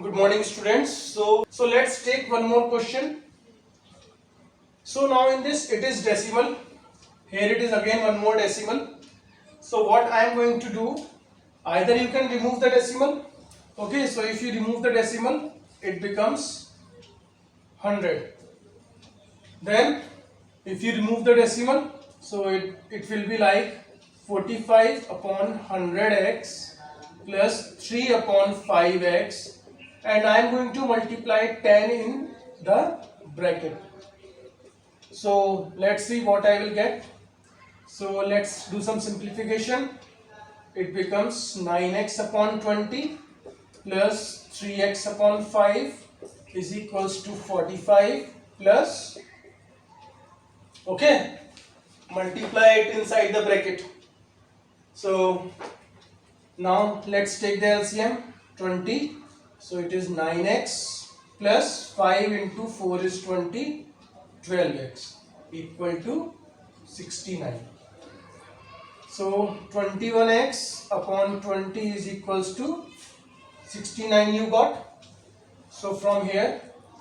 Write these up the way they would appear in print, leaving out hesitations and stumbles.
Good morning, students. So let's take one more question. So now in this it is decimal. Here it is again one more decimal. So what I am going to do, either you can remove the decimal. Okay, so if you remove the decimal, it becomes 100. Then if you remove the decimal, so it will be like 45 upon 100x plus 3 upon 5x, and I am going to multiply 10 in the bracket. So let's see what I will get. So let's do some simplification. It becomes 9x upon 20 plus 3x upon 5 is equals to 45 plus, okay, multiply it inside the bracket. So now let's take the LCM. 20, so it is 9x plus 5 into 4 is 20, 12x equal to 69. So 21x upon 20 is equals to 69 you got. So from here,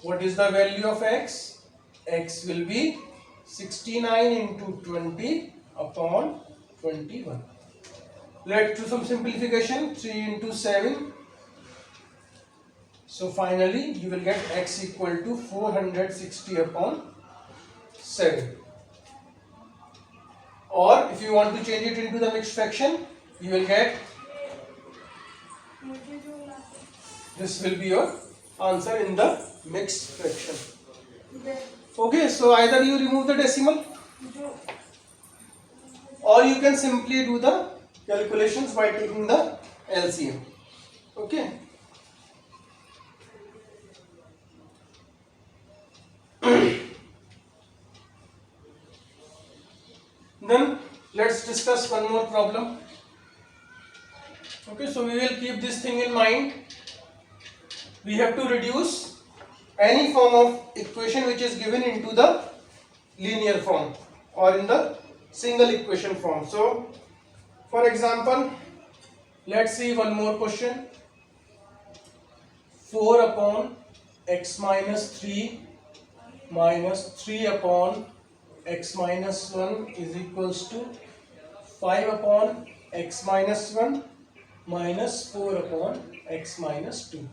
what is the value of x? X will be 69 into 20 upon 21. Let's do some simplification. 3 into 7. So finally you will get x equal to 460 upon 7. Or if you want to change it into the mixed fraction, you will get, this will be your answer in the mixed fraction. Okay, so either you remove the decimal or you can simply do the calculations by taking the LCM. Okay. Then let's discuss one more problem. Okay, so we will keep this thing in mind. We have to reduce any form of equation which is given into the linear form or in the single equation form. So for example, let's see one more question. 4 upon x minus 3 minus 3 upon x minus 1 is equals to 5 upon x minus 1 minus 4 upon x minus 2.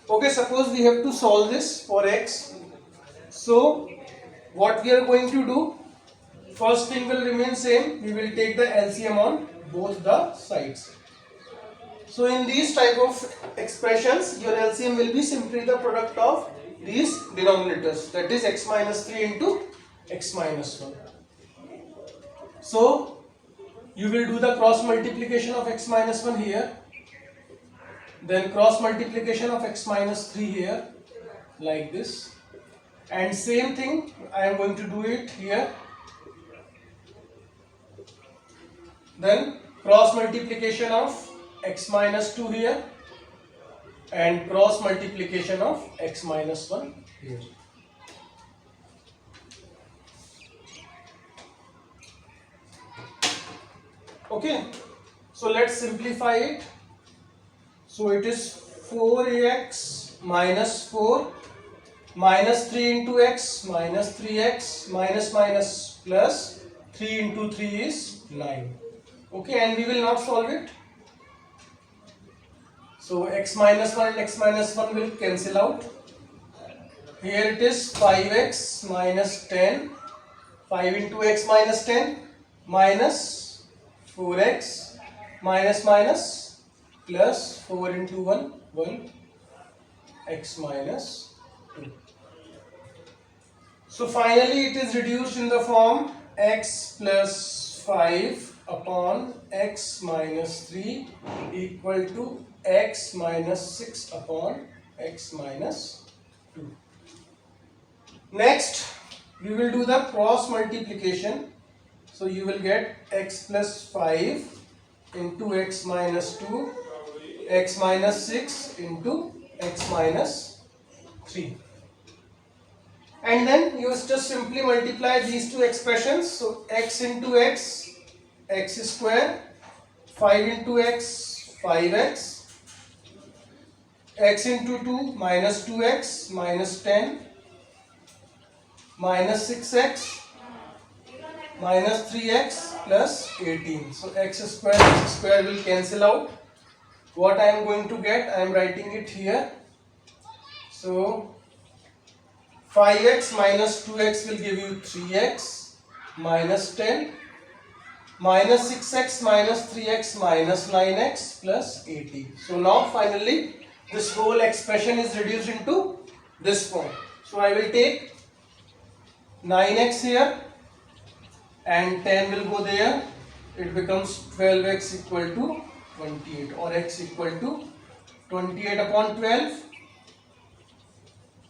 Okay, suppose we have to solve this for x. So what we are going to do, first thing will remain same. We will take the LCM on both the sides. So in these type of expressions, your LCM will be simply the product of these denominators, that is x minus 3 into x minus 1. So you will do the cross multiplication of x minus 1 here, then cross multiplication of x minus 3 here, like this, and same thing I am going to do it here. Then cross multiplication of x minus 2 here and cross multiplication of x minus 1 here. Okay, so let's simplify it. So it is 4ax minus 4 minus 3 into x minus 3x minus minus plus 3 into 3 is 9. Okay, and we will not solve it. So x minus 1 and x minus 1 will cancel out. Here it is 5x minus 10, 5 into x minus 10 minus 4x minus minus plus 4 into 1 x minus 2. So finally it is reduced in the form x plus 5 upon x minus 3 equal to x minus 6 upon x minus 2. Next we will do the cross multiplication. So you will get x plus 5 into x minus 2, x minus 6 into x minus 3. And then you just simply multiply these two expressions. So x into x, x square, 5 into x, 5x, x into 2 minus 2x minus 10 minus 6x minus 3x plus 18. So x square will cancel out. What I am going to get, I am writing it here. So 5x minus 2x will give you 3x minus 10 minus 6x minus 3x minus 9x plus 80. So now finally this whole expression is reduced into this form. So I will take 9x here and 10 will go there. It becomes 12x equal to 28, or x equal to 28 upon 12,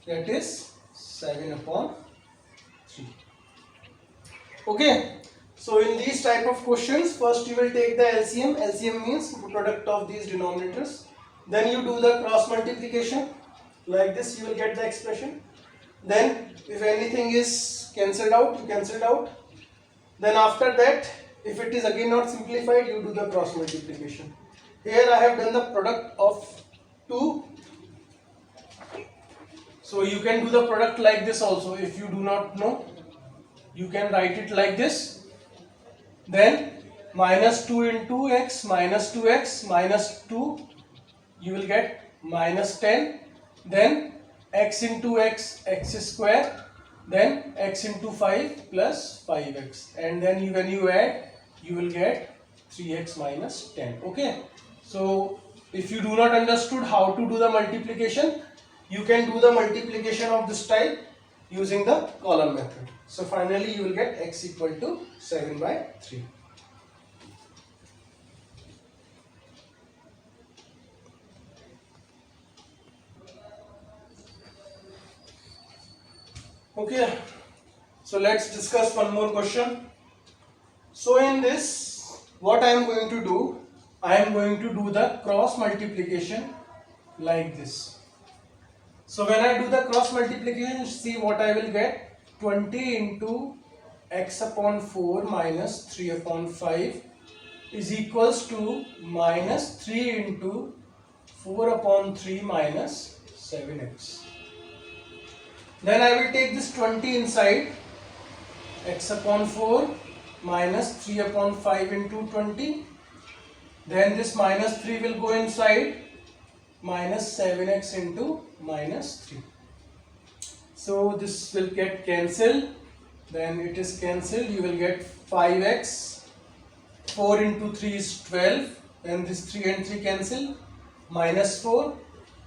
that is 7 upon 3. Okay, so in these type of questions, first you will take the LCM. LCM means product of these denominators. Then you do the cross multiplication. Like this you will get the expression. Then if anything is cancelled out, you cancel it out. Then after that, if it is again not simplified, you do the cross multiplication. Here I have done the product of 2. So you can do the product like this also. If you do not know, you can write it like this. Then minus 2 into x minus 2x minus 2, you will get minus 10. Then x into x, x square. Then x into 5 plus 5x, and then when you add, you will get 3x minus 10. Okay, so if you do not understood how to do the multiplication, you can do the multiplication of this type using the column method. So finally you will get x equal to 7 by 3. Okay, so let's discuss one more question. So in this, what I am going to do, I am going to do the cross multiplication like this. So when I do the cross multiplication, see what I will get. 20 into x upon 4 minus 3 upon 5 is equals to minus 3 into 4 upon 3 minus 7x. Then I will take this 20 inside, x upon 4 minus 3 upon 5 into 20. Then this minus 3 will go inside, minus 7x into minus 3. So this will get cancelled. Then it is cancelled. You will get 5x. 4 into 3 is 12. Then this 3 and 3 cancel. Minus 4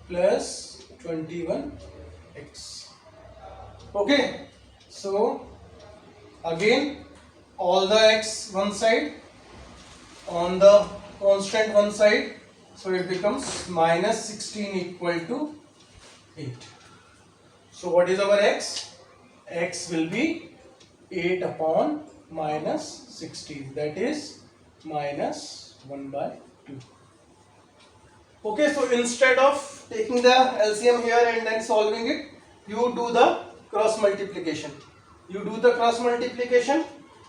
plus 21x. Okay, so again all the x one side, on the constant one side, so it becomes minus 16 equal to 8. So what is our x? X will be 8 upon minus 16, that is minus 1 by 2. Okay, so instead of taking the LCM here and then solving it, you do the cross multiplication. You do the cross multiplication,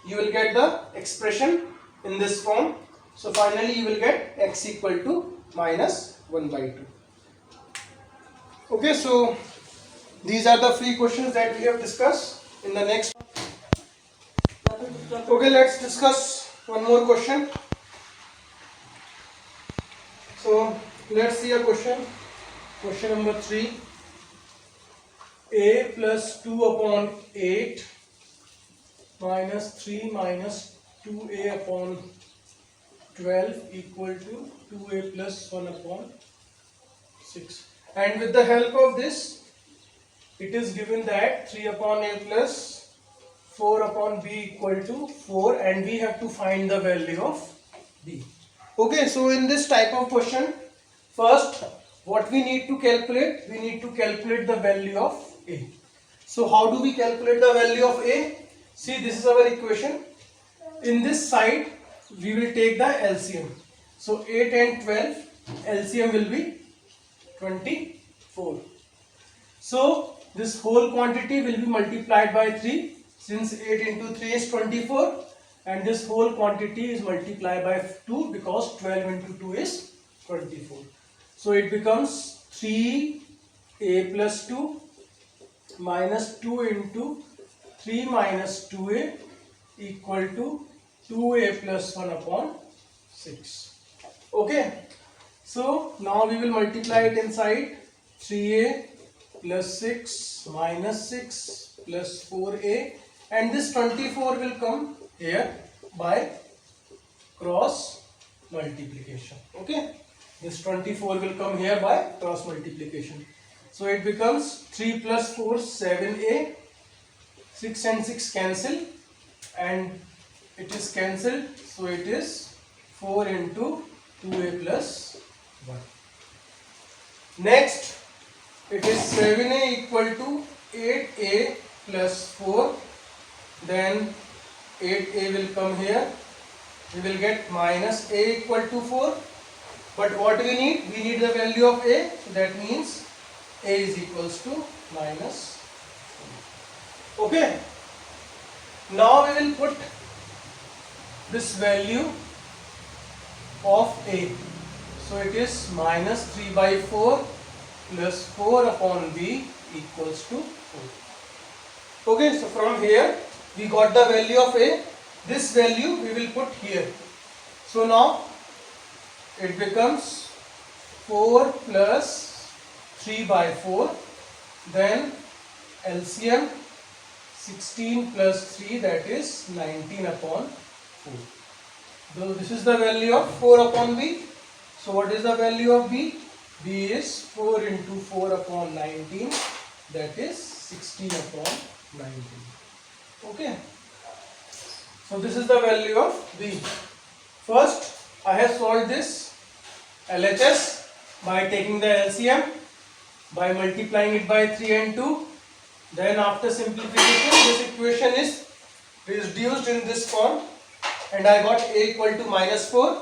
you will get the expression in this form. So finally you will get x equal to minus 1 by 2. Okay, so these are the three questions that we have discussed. In the next, okay, let's discuss one more question. So let's see a question. Question number 3. A plus 2 upon 8 minus 3 minus 2a upon 12 equal to 2a plus 1 upon 6. And with the help of this, it is given that 3 upon a plus 4 upon b equal to 4, and we have to find the value of b. Okay, so in this type of question, first what we need to calculate? We need to calculate the value of a. So how do we calculate the value of a? See, this is our equation. In this side, we will take the LCM. So 8 and 12, LCM will be 24. So this whole quantity will be multiplied by 3, since 8 into 3 is 24, and this whole quantity is multiplied by 2 because 12 into 2 is 24. So it becomes 3a plus 2 minus 2 into 3 minus 2a equal to 2a plus 1 upon 6. Okay. So now we will multiply it inside. 3a plus 6 minus 6 plus 4a, and this 24 will come here by cross multiplication. Okay, this 24 will come here by cross multiplication. So it becomes 3 plus 4 7a, 6 and 6 cancel and it is cancelled, so it is 4 into 2a plus 1. Next, it is 7a equal to 8a plus 4, then 8a will come here, we will get minus a equal to 4, but what we need? We need the value of a, so that means a is equals to minus 4. Okay, now we will put this value of a, so it is minus 3 by 4 plus 4 upon b equals to 4. Okay, so from here we got the value of a. This value we will put here. So now it becomes 4 plus 3 by 4, then LCM 16 plus 3, that is 19 upon 4. So this is the value of 4 upon b. So what is the value of b? b is 4 into 4 upon 19, that is 16 upon 19. Okay. So this is the value of b. First I have solved this LHS by taking the LCM, by multiplying it by 3 and 2. Then after simplification, this equation is reduced in this form and I got a equal to minus 4.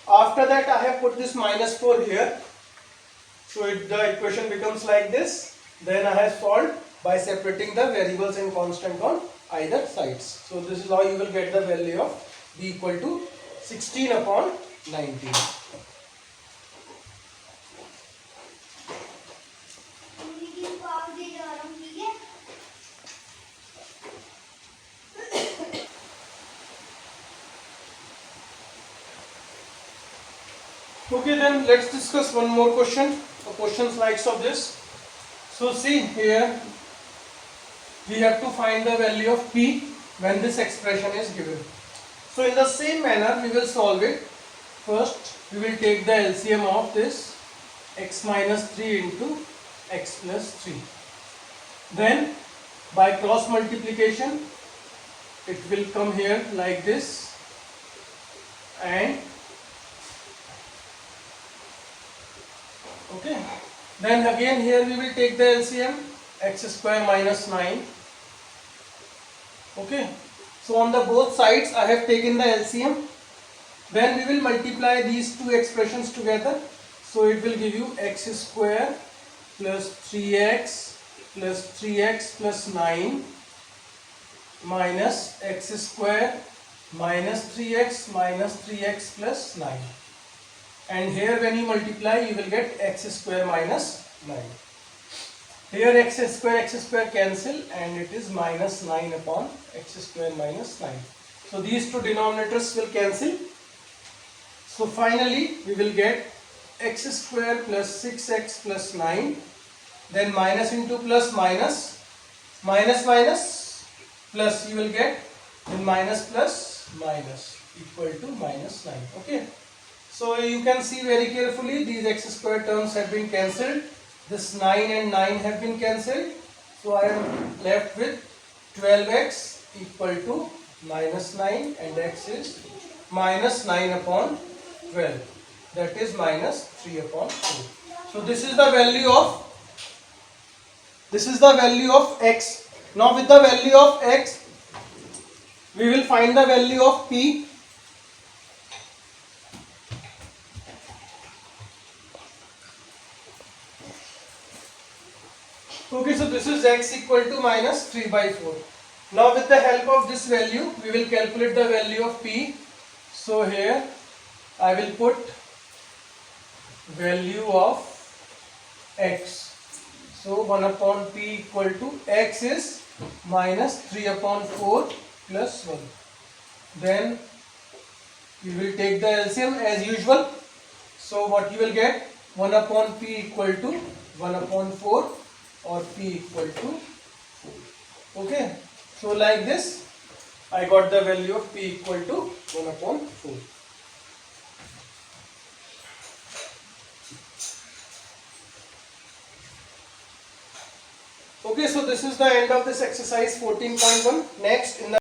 After that I have put this minus 4 here. So the equation becomes like this. Then I have solved by separating the variables and constant on either sides. So this is how you will get the value of b equal to 16 upon 19. Okay, then let's discuss one more question, a question likes of this. So see here, we have to find the value of p when this expression is given. So in the same manner we will solve it. First we will take the LCM of this x minus 3 into x plus 3. Then by cross multiplication it will come here like this, and okay, then again here we will take the LCM, x square minus 9. Okay, so on the both sides I have taken the LCM. Then we will multiply these two expressions together. So it will give you x square plus 3x plus 9 minus x square minus 3x plus 9. And here when you multiply you will get x square minus 9. Here x square cancel and it is minus 9 upon x square minus 9. So these two denominators will cancel. So finally we will get x square plus 6x plus 9, then minus into plus minus, minus plus, you will get then minus plus minus equal to minus 9. Okay. So you can see very carefully these x square terms have been cancelled. This 9 and 9 have been cancelled. So I am left with 12x equal to minus 9 and x is minus 9 upon 12. That is minus 3 upon 4. So this is the value of x. Now with the value of x we will find the value of p. Okay, so this is x equal to minus 3 by 4. Now with the help of this value, we will calculate the value of p. So here I will put value of x. So 1 upon p equal to x is minus 3 upon 4 plus 1. Then you will take the LCM as usual. So what you will get, 1 upon p equal to 1 upon 4 or p equal to 4. Okay. So like this I got the value of p equal to 1 upon 4. Okay, so this is the end of this exercise 14.1. Next in the